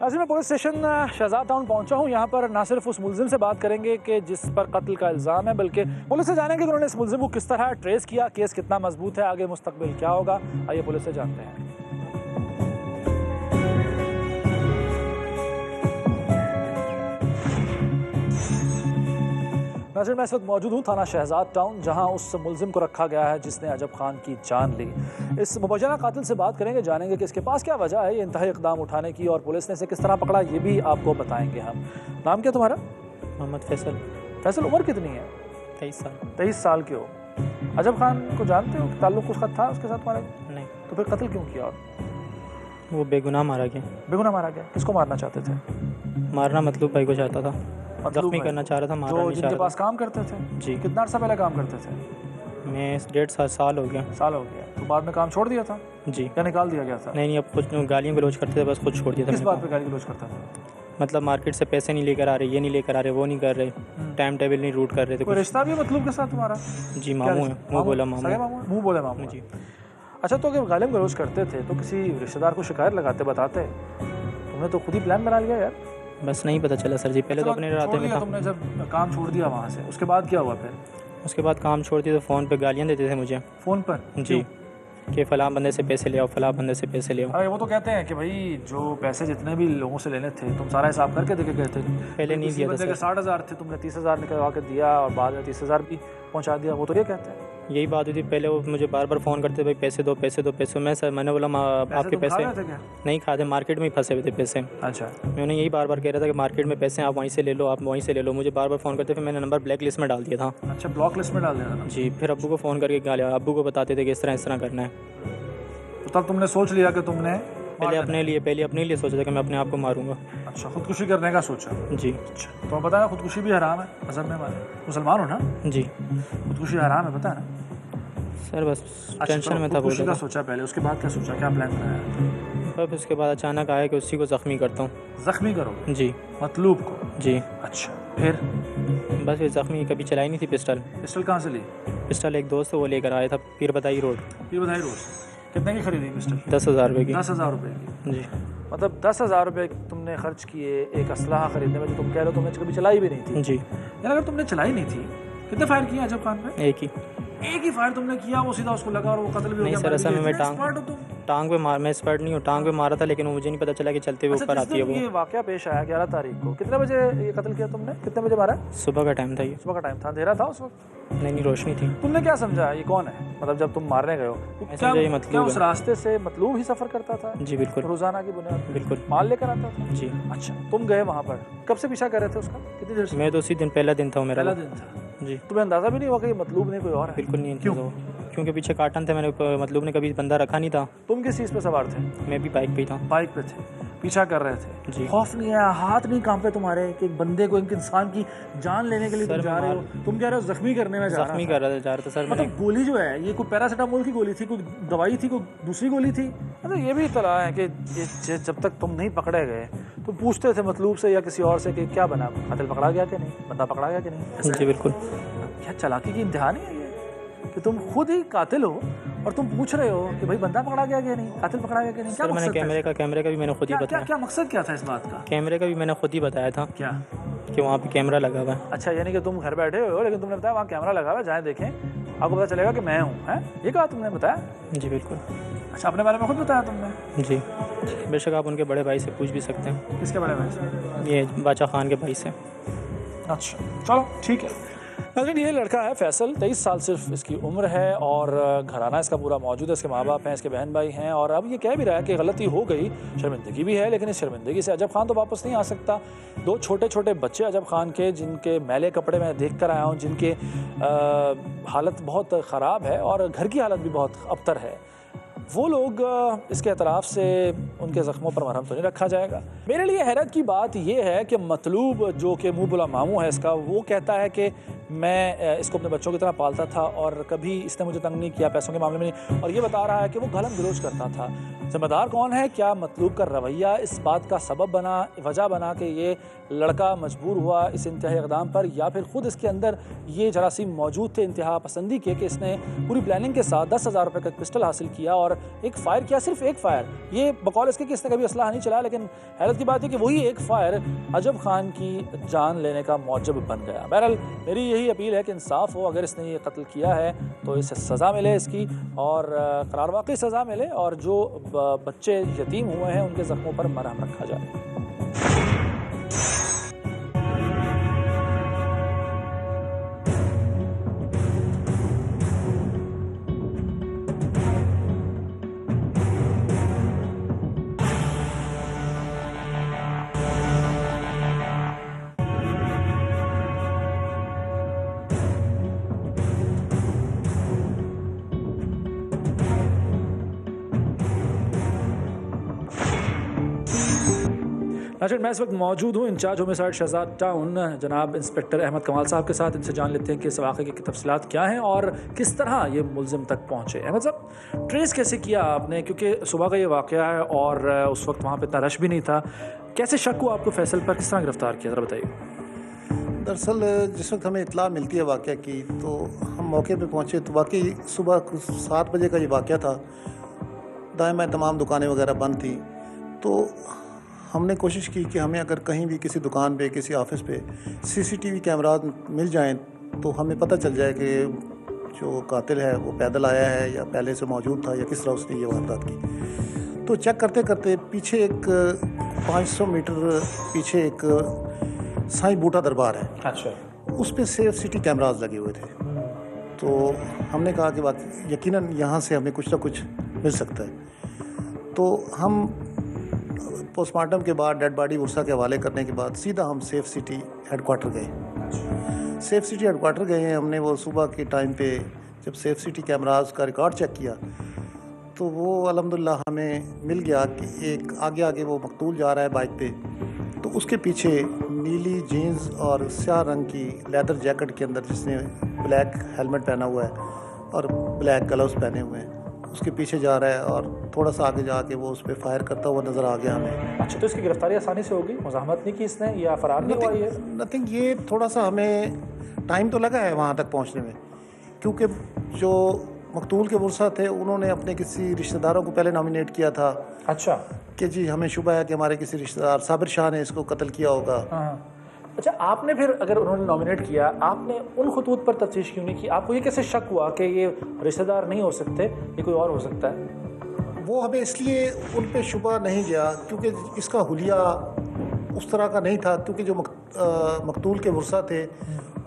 मैं पुलिस स्टेशन शहजाद टाउन पहुंचा हूं। यहाँ पर ना सिर्फ उस मुलजिम से बात करेंगे कि जिस पर कत्ल का इल्ज़ाम है, बल्कि पुलिस से जानेंगे कि उन्होंने इस मुलजिम को किस तरह ट्रेस किया, केस कितना मजबूत है, आगे मुस्तकबिल क्या होगा। आइए पुलिस से जानते हैं। नाज़रीन, मैं इस वक्त मौजूद हूँ थाना शहजाद टाउन, जहाँ उस मुलजिम को रखा गया है जिसने अजब खान की जान ली। इस मुबजना कातिल से बात करेंगे, जानेंगे कि इसके पास क्या वजह है ये इंतहाई इक़दाम उठाने की और पुलिस ने इसे किस तरह पकड़ा, ये भी आपको बताएंगे हम। नाम क्या तुम्हारा? मोहम्मद फैसल। फैसल, उम्र कितनी है? 23 साल। 23 साल के हो। अजब खान को जानते हो? ताल्लुक़ उसका था उसके साथ तुम्हारा? नहीं। तो फिर कत्ल क्यों किया? और वो बेगुनाह मारा गया। बेगुनाह मारा गया? किसको मारना चाहते थे? मारना मतलब भाई को चाहता था, जख्मी करना चाह रहा था, मारना नहीं चाह जिनके रहा पास काम करते थे? जी। कितना अर्सा पहले काम करते थे? मैं 1.5 साल हो गया। साल हो गया। तो बाद में काम छोड़ दिया था जी। या निकाल दिया गया था? नहीं, अब कुछ गालियाँ गलौज करते थे, बस खुद छोड़ दिया था। किस बात पे गाली गलौज करता था? मतलब मार्केट से पैसे नहीं लेकर आ रहे, ये नहीं लेकर आ रहे, वो नहीं कर रहे, टाइम टेबल नहीं रूट कर रहे थे। कोई रिश्ता भी मतलब के साथ तुम्हारा? जी, मामू है। मुँह बोला मामू। मुँह बोले मामू जी। अच्छा, तो अगर गालियाँ गलौज करते थे तो किसी रिश्तेदार को शिकायत लगाते, बताते? तुमने तो खुद ही प्लान बना लिया यार। बस नहीं पता चला सर जी, पहले तो अपने रास्ते में था। तुमने जब काम छोड़ दिया वहाँ से, उसके बाद क्या हुआ फिर? उसके बाद काम छोड़ दिया तो फ़ोन पे गालियाँ देते थे मुझे। फ़ोन पर? जी, कि फ़लाँ बंदे से पैसे ले आओ, फ़लाँ बंदे से पैसे ले आओ। अरे वो तो कहते हैं कि भाई जो पैसे जितने भी लोगों से लेने थे तुम सारा हिसाब करके देके गए थे। पहले नहीं दिया था सर। 60,000 थे, तुमने 30,000 निकलवा के दिया और बाद में 30,000 भी पहुँचा दिया, वो तो ये कहते हैं। यही बात हुई थी। पहले वो मुझे बार बार फ़ोन करते, भाई पैसे दो पैसे दो पैसे। मैंने बोला आपके पैसे नहीं खाते, मार्केट में ही फंसे हुए थे पैसे। अच्छा। मैंने यही बार बार कह रहा था कि मार्केट में पैसे आप वहीं से ले लो, आप वहीं से ले लो। मुझे बार बार फ़ोन करते, फिर मैंने नंबर ब्लैक लिस्ट में डाल दिया था। अच्छा, ब्लॉक लिस्ट में डाल दिया था? जी। फिर अब्बू को फ़ोन करके गालियाँ, अब्बू को बताते थे कि इस तरह करना है। तो तब तुमने सोच लिया कि तुमने पहले अपने लिए सोचा था कि मैं अपने आप को मारूंगा। अच्छा, खुदकुशी करने का सोचा? जी। अच्छा, तो पता है खुदकुशी भी हराम है मज़हब में हमारे? मुसलमान हो ना? जी। खुदकुशी हराम है, पता है ना सर? बस टेंशन में था। खुदकुशी का सोचा पहले, उसके बाद क्या सोचा, क्या प्लान बनाया? फिर उसके बाद अचानक आया कि उसी को ज़ख्मी करता हूँ। ज़ख्मी करोगे? जी। मतलूब को? जी। अच्छा, फिर? बस ये ज़ख्मी कभी चलाई नहीं थी पिस्टल। पिस्टल कहाँ से ली? पिस्टल एक दोस्त है वो लेकर आया था, पीर बदाई रोड। पीर बदाई रोड। कितने की खरीदी पिस्टल? 10,000 रुपये की। 10,000 रुपये की? जी। मतलब 10,000 रुपये तुमने खर्च किए एक असलाह खरीदने में, जो तुम कह रहे हो तुमने कभी चलाई भी नहीं थी? जी। यार अगर तुमने चलाई नहीं थी, कितने फायर किए अजब खान पे? एक ही फायर तुमने किया, वो सीधा उसको लगा और वो कत्ल भी हो गया? नहीं सर, असल में मैं टांग पे मैं एक्सपर्ट नहीं हूँ, टांग पे मारा था, लेकिन मुझे नहीं पता चला कि चलते हुए ऊपर आती है वो। ये वाकया पेश आया 11 तारीख को। कितने बजे ये कत्ल किया तुमने? कितने बजे मारा? सुबह का टाइम था ये। सुबह का टाइम था? अंधेरा था उस वक्त? नहीं, रोशनी थी। तुमने क्या समझा ये कौन है? मतलब जब तुम मारने गए हो क्या उस रास्ते से मतलूब ही सफर करता था? जी बिल्कुल, रोजाना की बुनियाद? बिल्कुल। माल लेकर आता था? जी। अच्छा, तुम गए वहाँ पर, कब से पीछा कर रहे थे उसका? कितनी देर से? मैं तो उसी दिन, पहला दिन था मेरा। पहला दिन था जी। तुम्हें अंदाजा भी नहीं हुआ कि मतलूब नहीं कोई और है? बिल्कुल नहीं अंदाजा, क्योंकि पीछे कार्टन थे, मैंने मतलूब ने कभी बंदा रखा नहीं था। तुम किस चीज़ पे सवार थे? मैं भी बाइक पे था। बाइक पे थे, पीछा कर रहे थे जी। खौफ नहीं है, हाथ नहीं कांपे तुम्हारे कि एक बंदे को, एक इंसान की जान लेने के लिए तुम जा रहे हो? तुम कह रहे हो जख्मी करने में जा रहा था सर। मतलब गोली जो है ये कोई पैरासीटामोल की गोली थी, कोई दवाई थी, कोई दूसरी गोली थी? मतलब ये भी इत्तला है कि जब तक तुम नहीं पकड़े गए तो पूछते थे मतलूब से या किसी और से कि क्या बना, कातिल पकड़ा गया कि नहीं, बंदा पकड़ा गया कि नहीं? जी बिल्कुल। क्या चालाकी की इम्तिहान है ये कि तुम खुद ही कातिल हो और तुम पूछ रहे हो कि भाई बंदा पकड़ा गया कि नहीं, कातिल पकड़ा गया कि नहीं? सर मैंने कैमरे का भी मैंने खुद ही बताया। क्या मकसद क्या था इस बात का? कैमरे का भी मैंने खुद ही बताया था। क्या? कि वहाँ पे कैमरा लगा हुआ है। अच्छा, यानी कि तुम घर बैठे हो लेकिन तुमने बताया वहाँ कैमरा लगा हुआ है, जाए देखें आपको पता चलेगा कि मैं हूँ, है ये कहा तुमने? बताया? जी बिल्कुल। अच्छा, अपने बारे में खुद बताया तुमने? जी। बेशक आप उनके बड़े भाई से पूछ भी सकते हैं। किसके बड़े भाई से? ये बादशा खान के भाई से। अच्छा, चलो ठीक है। लेकिन ये लड़का है फैसल, 23 साल सिर्फ इसकी उम्र है और घराना इसका पूरा मौजूद है, इसके माँ बाप हैं, इसके बहन भाई हैं और अब ये कह भी रहा है कि गलती हो गई, शर्मिंदगी भी है, लेकिन इस शर्मिंदगी से अजब खान तो वापस नहीं आ सकता। 2 छोटे छोटे बच्चे अजब खान के, जिनके मैले कपड़े मैं देख कर आया हूँ, जिनके हालत बहुत ख़राब है और घर की हालत भी बहुत अबतर है, वो लोग इसके एतराफ़ से उनके ज़ख्मों पर मरहम तो नहीं रखा जाएगा। मेरे लिए हैरत की बात यह है कि मतलूब जो कि मुँह बुला मामू है इसका, वो कहता है कि मैं इसको अपने बच्चों की तरह पालता था और कभी इसने मुझे तंग नहीं किया पैसों के मामले में नहीं, और ये बता रहा है कि वो गालन गलौज करता था। ज़िम्मेदार कौन है? क्या मतलूब का रवैया इस बात का सबब बना, वजह बना कि ये लड़का मजबूर हुआ इस इंतहाई इक़दाम पर, या फिर ख़ुद इसके अंदर ये जरासीम मौजूद थे इंतहा पसंदी के कि इसने पूरी प्लानिंग के साथ 10,000 रुपये का पिस्टल हासिल किया और एक फ़ायर किया, सिर्फ एक फ़ायर। ये बकौल इसके कि इसने कभी असलाह नहीं चलाया, लेकिन हैरत की बात है कि वही एक फ़ायर अजब खान की जान लेने का मौजब बन गया। बहरहाल मेरी यही अपील है कि इंसाफ हो, अगर इसने ये कत्ल किया है तो इसे सज़ा मिले इसकी, और करार वाक़ई सज़ा मिले, और जो बच्चे यतीम हुए हैं उनके ज़ख्मों पर मरहम रखा जाए। अच्छा, मैं इस वक्त मौजूद हूँ इंचार्ज होमिसाइड शहजाद टाउन जनाब इंस्पेक्टर अहमद कमाल साहब के साथ। इनसे जान लेते हैं कि इस वाक़े की तफसीलात क्या हैं और किस तरह ये मुलजिम तक पहुँचे। अहमद साहब, ट्रेस कैसे किया आपने, क्योंकि सुबह का ये वाक़या है और उस वक्त वहाँ पे इतना रश भी नहीं था, कैसे शक हुआ आपको फैसल पर, किस तरह गिरफ्तार किया, ज़रा बताइए। दरअसल जिस वक्त हमें इत्ला मिलती है वाक़या की तो हम मौके पे पहुँचे तो वाकई सुबह 7 बजे का ये वाक़या था। दाएं बाएं तमाम दुकानें वगैरह बंद थी, तो हमने कोशिश की कि हमें अगर कहीं भी किसी दुकान पे किसी ऑफिस पे CCTV कैमरा मिल जाएं तो हमें पता चल जाए कि जो कातिल है वो पैदल आया है या पहले से मौजूद था या किस तरह उसने ये वारदात की। तो चेक करते करते पीछे एक 500 मीटर पीछे एक साईं बूटा दरबार है। अच्छा। उस पर सेफ सिटी कैमराज लगे हुए थे। तो हमने कहा कि वाकई यकीनन यहाँ से हमें कुछ ना कुछ मिल सकता है। तो हम पोस्टमार्टम के बाद डेड बॉडी उर्सा के हवाले करने के बाद सीधा हम सेफ सिटी हेडक्वार्टर गए। सेफ सिटी हेडक्वार्टर गए हैं हमने। वो सुबह के टाइम पे जब सेफ सिटी कैमराज का रिकॉर्ड चेक किया तो वो अल्हम्दुलिल्लाह हमें मिल गया कि एक आगे वो मकतूल जा रहा है बाइक पे, तो उसके पीछे नीली जीन्स और स्याह रंग की लेदर जैकेट के अंदर जिसने ब्लैक हेलमेट पहना हुआ है और ब्लैक ग्लव्स पहने हुए हैं, उसके पीछे जा रहा है और थोड़ा सा आगे जाके वो उस पर फायर करता हुआ नज़र आ गया हमें। अच्छा, तो इसकी गिरफ्तारी आसानी से होगी, मुज़ाहमत नहीं की इसने या फरार नहीं हुआ ये? नथिंग, ये थोड़ा सा हमें टाइम तो लगा है वहाँ तक पहुँचने में, क्योंकि जो मकतूल के वर्सा थे उन्होंने अपने किसी रिश्तेदारों को पहले नॉमिनेट किया था। अच्छा, कि जी हमें शुबा है कि हमारे किसी रिश्तेदार साबिर शाह ने इसको कत्ल किया होगा। अच्छा, आपने फिर अगर उन्होंने नॉमिनेट किया, आपने उन खतूत पर तफ्तीश क्यों नहीं की? आपको ये कैसे शक हुआ कि ये रिश्तेदार नहीं हो सकते, ये कोई और हो सकता है? वो हमें इसलिए उन पे शुबा नहीं गया क्योंकि इसका हुलिया उस तरह का नहीं था, क्योंकि जो मकतूल के वर्सा थे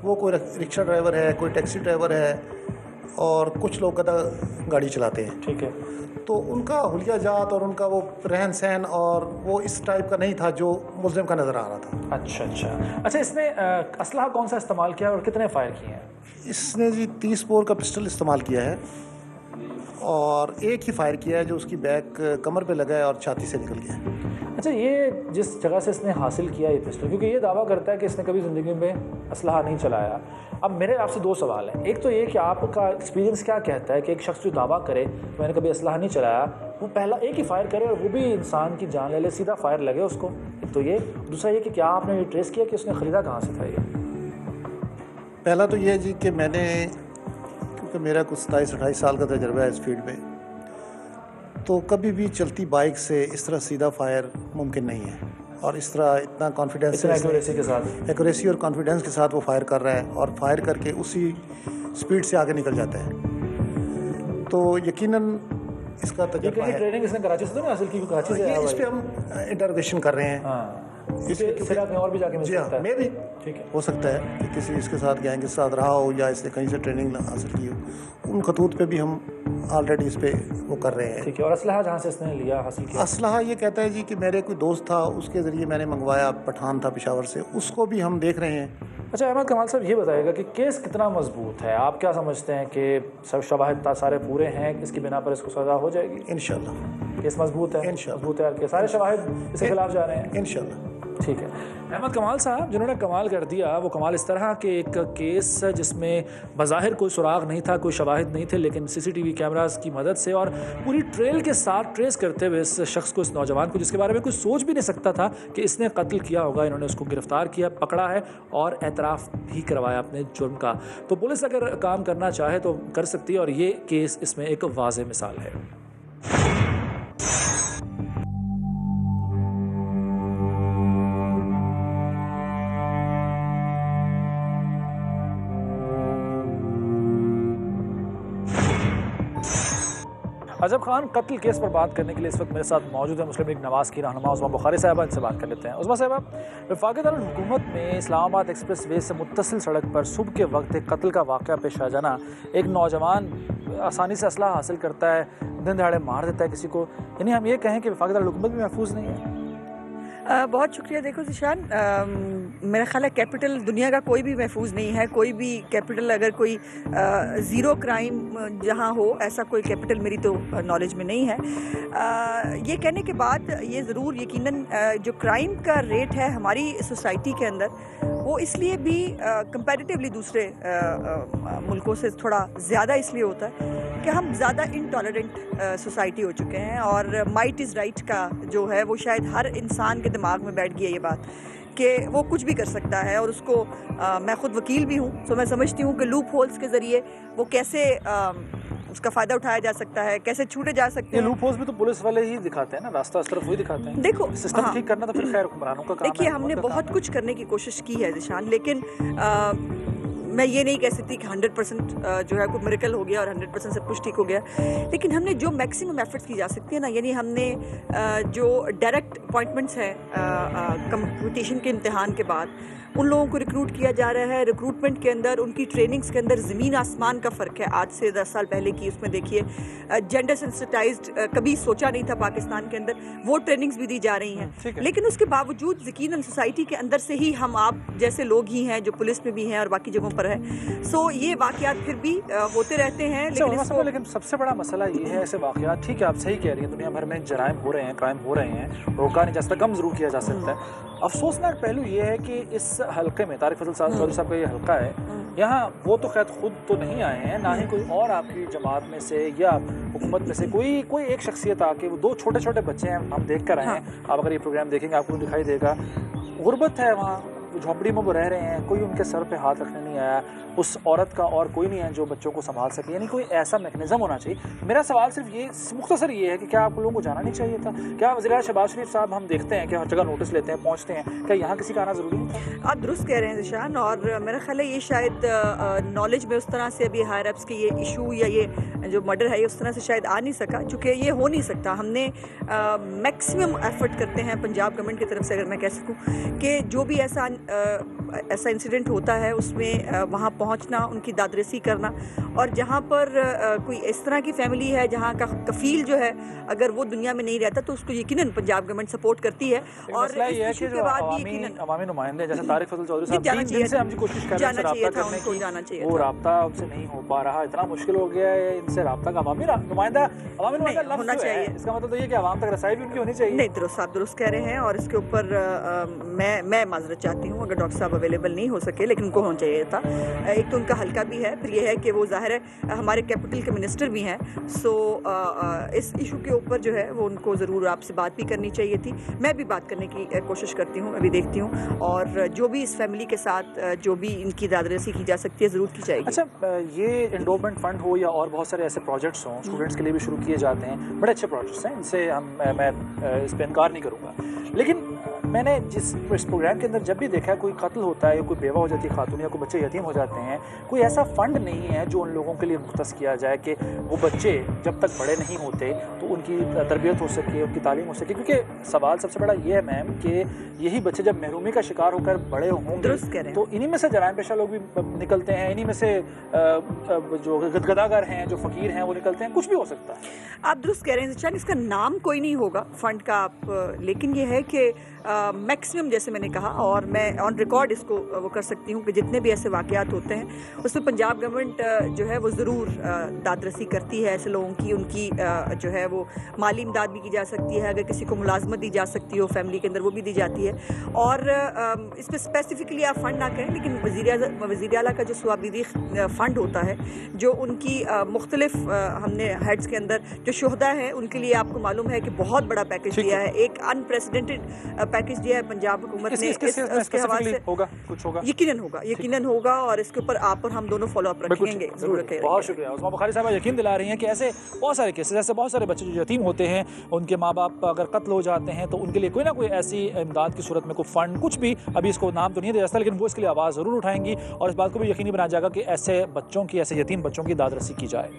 वो कोई रिक्शा ड्राइवर है, कोई टैक्सी ड्राइवर है और कुछ लोग गधा गाड़ी चलाते हैं। ठीक है। तो उनका हुलिया जात और उनका वो रहन सहन और वो इस टाइप का नहीं था जो मुस्लिम का नज़र आ रहा था। अच्छा, इसने असलहा कौन सा इस्तेमाल किया और कितने फायर किए हैं? इसने जी 30 बोर का पिस्टल इस्तेमाल किया है और एक ही फायर किया है जो उसकी बैक कमर पे लगा है और छाती से निकल गया है। अच्छा, ये जिस जगह से इसने हासिल किया ये पिस्टल, क्योंकि ये दावा करता है कि इसने कभी ज़िंदगी में असलहा नहीं चलाया। अब मेरे आपसे 2 सवाल हैं। एक तो ये कि आपका एक्सपीरियंस क्या कहता है कि एक शख्स जो दावा करे तो मैंने कभी असलहा नहीं चलाया, वो पहला एक ही फायर करे और वो भी इंसान की जान ले ले, सीधा फायर लगे उसको। तो ये दूसरा ये कि क्या आपने ये ट्रेस किया कि उसने ख़रीदा कहाँ से था ये? पहला तो ये जी कि मैंने, क्योंकि मेरा कुछ 27-28 साल का तजर्बा है इस फील्ड में, तो कभी भी चलती बाइक से इस तरह सीधा फायर मुमकिन नहीं है और इस तरह इतना कॉन्फिडेंस एक्यूरेसी के साथ, एक्यूरेसी और कॉन्फिडेंस के साथ वो फायर कर रहा है और फायर करके उसी स्पीड से आगे निकल जाता है। तो यकीनन इसका तजुर्बा है। ट्रेनिंग इसने कराची से तो नहीं हासिल की? कराची से इस पे हम इंटरोगेशन कर रहे हैं। और भी जाके मिल सकता है। मैं भी ठीक है, हो सकता है कि किसी इसके साथ गैंग के साथ रहा हो या इसने कहीं से ट्रेनिंग हासिल की हो, उन खतूत पे भी हम ऑलरेडी इस पे वो कर रहे हैं। ठीक है। और असलहा जहाँ से इसने लिया, हासिल किया? असलहा ये कहता है जी कि मेरे कोई दोस्त था, उसके ज़रिए मैंने मंगवाया, पठान था पेशावर से, उसको भी हम देख रहे हैं। अच्छा, अहमद कमाल साहब, ये बताइएगा कि केस कितना मजबूत है? आप क्या समझते हैं कि सब शवाहिद सारे पूरे हैं, इसकी बिना पर इसको सज़ा हो जाएगी? इंशाल्लाह केस मजबूत है। मजबूत है, सारे शवाहिद इसके खिलाफ जा रहे हैं इंशाल्लाह। ठीक है। अहमद कमाल साहब जिन्होंने कमाल कर दिया, वो कमाल इस तरह के एक केस जिसमें बज़ाहिर कोई सुराग नहीं था, कोई शवाहिद नहीं थे, लेकिन CCTV कैमरास की मदद से और पूरी ट्रेल के साथ ट्रेस करते हुए इस शख्स को, इस नौजवान को, जिसके बारे में कोई सोच भी नहीं सकता था कि इसने कत्ल किया होगा, इन्होंने उसको गिरफ्तार किया, पकड़ा है और एतराफ़ भी करवाया अपने जुर्म का। तो पुलिस अगर काम करना चाहे तो कर सकती है और ये केस इसमें एक वाज़ेह मिसाल है। अजब खान कत्ल केस पर बात करने के लिए इस वक्त मेरे साथ मौजूद है मुस्लिम लीग नवाज़ की रहनुमा उस्मा बुखारी साहबा। इनसे बात कर लेते हैं। उस्मा साहबा, वफाकी दारुल हुकूमत में इस्लामाबाद एक्सप्रेस वे से मुत्तसिल सड़क पर सुबह के वक्त एक कत्ल का वाक़या पेश आ जाना, एक नौजवान आसानी से असला हासिल करता है, दिन दहाड़े मार देता है किसी को, यानी हम ये कहें कि वफाकी दारुल हुकूमत भी महफूज नहीं है? बहुत शुक्रिया। देखो ज़िशान, मेरा ख्याल है कैपिटल दुनिया का कोई भी महफूज नहीं है। कोई भी कैपिटल अगर कोई ज़ीरो क्राइम जहाँ हो, ऐसा कोई कैपिटल मेरी तो नॉलेज में नहीं है। ये कहने के बाद ये ज़रूर यकीनन जो क्राइम का रेट है हमारी सोसाइटी के अंदर, वो इसलिए भी कंपैरेटिवली दूसरे मुल्कों से थोड़ा ज़्यादा इसलिए होता है कि हम ज़्यादा इनटॉलरेंट सोसाइटी हो चुके हैं। और माइट इज़ राइट का जो है वो शायद हर इंसान के दिमाग में बैठ गई है ये बात कि वो कुछ भी कर सकता है। और उसको मैं ख़ुद वकील भी हूँ, तो मैं समझती हूँ कि लूप होल्स के ज़रिए वो कैसे उसका फ़ायदा उठाया जा सकता है, कैसे छूटे जा सकते हैं। ये लूप होल्स भी तो पुलिस वाले ही दिखाते हैं ना, रास्ता इस तरफ वही दिखाते हैं। देखो सिस्टम ठीक करना तो फिर खैर हुक्मरानों का काम है। देखिए, हमने बहुत कुछ करने की कोशिश की है ज़िशान, लेकिन मैं ये नहीं कह सकती कि 100% जो है कोई मिरेकल हो गया और 100% सब कुछ ठीक हो गया। लेकिन हमने जो मैक्सिमम एफर्ट्स की जा सकती है ना, यानी हमने जो डायरेक्ट अपॉइंटमेंट्स हैं कंपटीशन के इम्तिहान के बाद, उन लोगों को रिक्रूट किया जा रहा है। रिक्रूटमेंट के अंदर, उनकी ट्रेनिंग्स के अंदर ज़मीन आसमान का फ़र्क है आज से 10 साल पहले की। उसमें देखिए जेंडर सेंसिटाइज्ड कभी सोचा नहीं था पाकिस्तान के अंदर, वो ट्रेनिंग्स भी दी जा रही हैं। लेकिन उसके बावजूद यकीनन सोसाइटी के अंदर से ही हम आप जैसे लोग ही हैं जो पुलिस में भी हैं और बाकी जगहों पर है। सो ये वाक़यात फिर भी होते रहते हैं। लेकिन सबसे बड़ा मसला ये है, ऐसे वाक़यात, ठीक है आप सही कह रही हैं, दुनिया भर में जराइम हो रहे हैं, क्राइम हो रहे हैं, रोका नहीं जा सकता, कम ज़रूर किया जा सकता है। अफसोसनाक पहलू ये है कि इस हल्के में, तारिक फजल चौधरी साहब का ये हल्का है, यहाँ वो तो खैर खुद तो नहीं आए हैं, ना ही कोई और आपकी जमात में से या हुकूमत में से कोई एक शख्सियत आके, वो 2 छोटे छोटे बच्चे हैं, हम देख कर आए हैं। आप अगर ये प्रोग्राम देखेंगे आपको दिखाई देगा, गुर्बत है वहाँ, झोंपड़ी में वो रह रहे हैं, कोई उनके सर पे हाथ रखने नहीं आया, उस औरत का और कोई नहीं है जो बच्चों को संभाल सके। यानी कोई ऐसा मैकेनिज्म होना चाहिए। मेरा सवाल सिर्फ ये मुख्तसर ये है कि क्या आप लोगों को जाना नहीं चाहिए था? क्या वज़ीर शहबाज शरीफ साहब, हम देखते हैं कि हर जगह नोटिस लेते हैं, पहुँचते हैं, क्या यहाँ किसी का आना ज़रूरी नहीं था? आप दुरुस्त कह रहे हैं ज़िशान, और मेरा ख्याल है ये शायद नॉलेज में उस तरह से अभी हायर अप्स के ये इशू या ये जो मर्डर है, ये उस तरह से शायद आ नहीं सका, चूँकि ये हो नहीं सकता। हमने मैक्सिमम एफर्ट करते हैं पंजाब गवर्नमेंट की तरफ से, अगर मैं कह सकूँ, कि जो भी ऐसा इंसिडेंट होता है उसमें वहाँ पहुँचना, उनकी दादरसी करना, और जहाँ पर कोई इस तरह की फैमिली है जहाँ का कफील जो है अगर वो दुनिया में नहीं रहता तो उसको यकीनन पंजाब गवर्नमेंट सपोर्ट करती है। और इस इशू के बाद भी अवामी नुमाइंदे जैसे तारिक फजल चौधरी साहब 3 दिन से हम कोशिश कर रहे हैं रब्ता करने की, वो रब्ता उनसे नहीं हो पा रहा, इतना मुश्किल हो गया है इनसे रब्ता का। अवामी नुमाइंदा होना चाहिए, इसका मतलब तो ये कि आवाम तक रसाई भी उनकी होनी चाहिए। नहीं, दुरुस्त आप दुरुस्त कह रहे हैं, और इसके ऊपर मैं माजरत चाहती हूँ अगर डॉक्टर साहब अवेलेबल नहीं हो सके, लेकिन उनको होना चाहिए था। एक तो उनका हल्का भी है, फिर यह है कि वो जाहिर है हमारे कैपिटल के मिनिस्टर भी हैं। सो इस इशू के ऊपर जो है वो उनको ज़रूर आपसे बात भी करनी चाहिए थी। मैं भी बात करने की कोशिश करती हूँ, मैं भी देखती हूँ, और जो भी इस फैमिली के साथ जो भी इनकी दादरसी की जा सकती है ज़रूर की जाएगी। अच्छा, ये एंडोमेंट फंड हो या और बहुत सारे ऐसे प्रोजेक्ट्स हों स्टूडेंट्स के लिए भी शुरू किए जाते हैं, बड़े अच्छे प्रोजेक्ट्स हैं, इनसे मैं इस पर इनकार नहीं करूँगा। लेकिन मैंने इस प्रोग्राम के अंदर जब भी देखा है कोई कत्ल होता है या कोई बेवा हो जाती है खातून या कोई बच्चे यतीम हो जाते हैं, कोई ऐसा फंड नहीं है जो उन लोगों के लिए मुख्तस किया जाए कि वो बच्चे जब तक बड़े नहीं होते तो उनकी तरबियत हो सके, उनकी तालीम हो सके। क्योंकि सवाल सबसे बड़ा ये है मैम कि यही बच्चे जब महरूमी का शिकार होकर बड़े होंगे तो इन्हीं में से जराइम पेशा लोग भी निकलते हैं, इन्हीं में से जो गदगदागर हैं, जो फ़कीर हैं, वो निकलते हैं। कुछ भी हो सकता है। आप दुरुस्त कह रहे हैं शायद इसका नाम कोई नहीं होगा फंड का, आप लेकिन ये है कि मैक्सिमम जैसे मैंने कहा, और मैं ऑन रिकॉर्ड इसको वो कर सकती हूँ कि जितने भी ऐसे वाक़यात होते हैं उसमें पंजाब गवर्नमेंट जो है वो ज़रूर दादरसी करती है ऐसे लोगों की। उनकी जो है वो माली इमदाद भी की जा सकती है, अगर किसी को मुलाजमत दी जा सकती हो फैमिली के अंदर वो भी दी जाती है। और इस पर स्पेसिफिकली आप फ़ंड ना करें, लेकिन वज़ीर आला का जो स्वाबिदी फ़ंड होता है, जो उनकी मुख्तलिफ हमने हेड्स के अंदर जो शुहदा हैं उनके लिए आपको मालूम है कि बहुत बड़ा पैकेज दिया है, एक अनप्रेसिडेंटेड पैकेज दिया है पंजाब हुकूमत ने। इसके हवाले से कुछ होगा, यकीनन होगा, और इसके ऊपर आप और हम दोनों फॉलो अप रखेंगे। बहुत शुक्रिया उस्मा बुखारी साहब, यकीन दिला रही हैं कि ऐसे बहुत सारे केसेस, ऐसे बहुत सारे बच्चे जो यतीम होते हैं, उनके माँ बाप अगर कत्ल हो जाते हैं तो उनके लिए कोई ना कोई ऐसी इमदाद की सूरत में कोई फंड, कुछ भी, अभी इसको नाम तो नहीं दिया जाता, लेकिन वो इसके लिए आवाज़ ज़रूर उठाएंगी और इस बात को भी यकीनी बनाया जाएगा कि ऐसे बच्चों की, ऐसे यतीम बच्चों की दादरसी की जाए।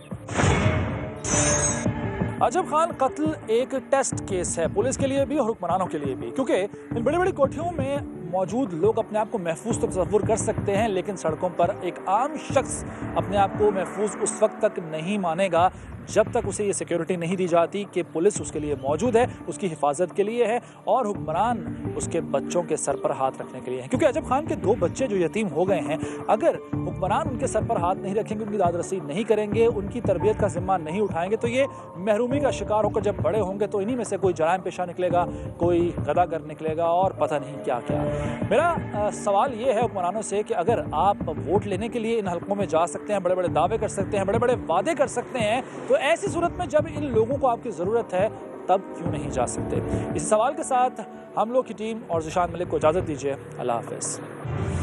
अजब खान कत्ल एक टेस्ट केस है पुलिस के लिए भी और हुक्मरानों के लिए भी, क्योंकि इन बड़ी बड़ी कोठियों में मौजूद लोग अपने आप को महफूज तो तस्वुर कर सकते हैं, लेकिन सड़कों पर एक आम शख्स अपने आप को महफूज उस वक्त तक नहीं मानेगा जब तक उसे ये सिक्योरिटी नहीं दी जाती कि पुलिस उसके लिए मौजूद है, उसकी हिफाजत के लिए है और हुक्मरान उसके बच्चों के सर पर हाथ रखने के लिए है। क्योंकि अजब खान के 2 बच्चे जो यतीम हो गए हैं, अगर हुक्मरान उनके सर पर हाथ नहीं रखेंगे, उनकी दाद रसी नहीं करेंगे, उनकी तरबियत का जिम्मा नहीं उठाएंगे, तो ये महरूमी का शिकार होकर जब बड़े होंगे तो इन्हीं में से कोई जराइम पेशा निकलेगा, कोई गदागर निकलेगा और पता नहीं क्या क्या। मेरा सवाल ये है हुक्मरानों से कि अगर आप वोट लेने के लिए इन हलकों में जा सकते हैं, बड़े बड़े दावे कर सकते हैं, बड़े बड़े वादे कर सकते हैं, तो ऐसी सूरत में जब इन लोगों को आपकी ज़रूरत है तब क्यों नहीं जा सकते? इस सवाल के साथ हम लोग की टीम और ज़िशान मलिक को इजाज़त दीजिए। अल्लाह हाफ़िज़।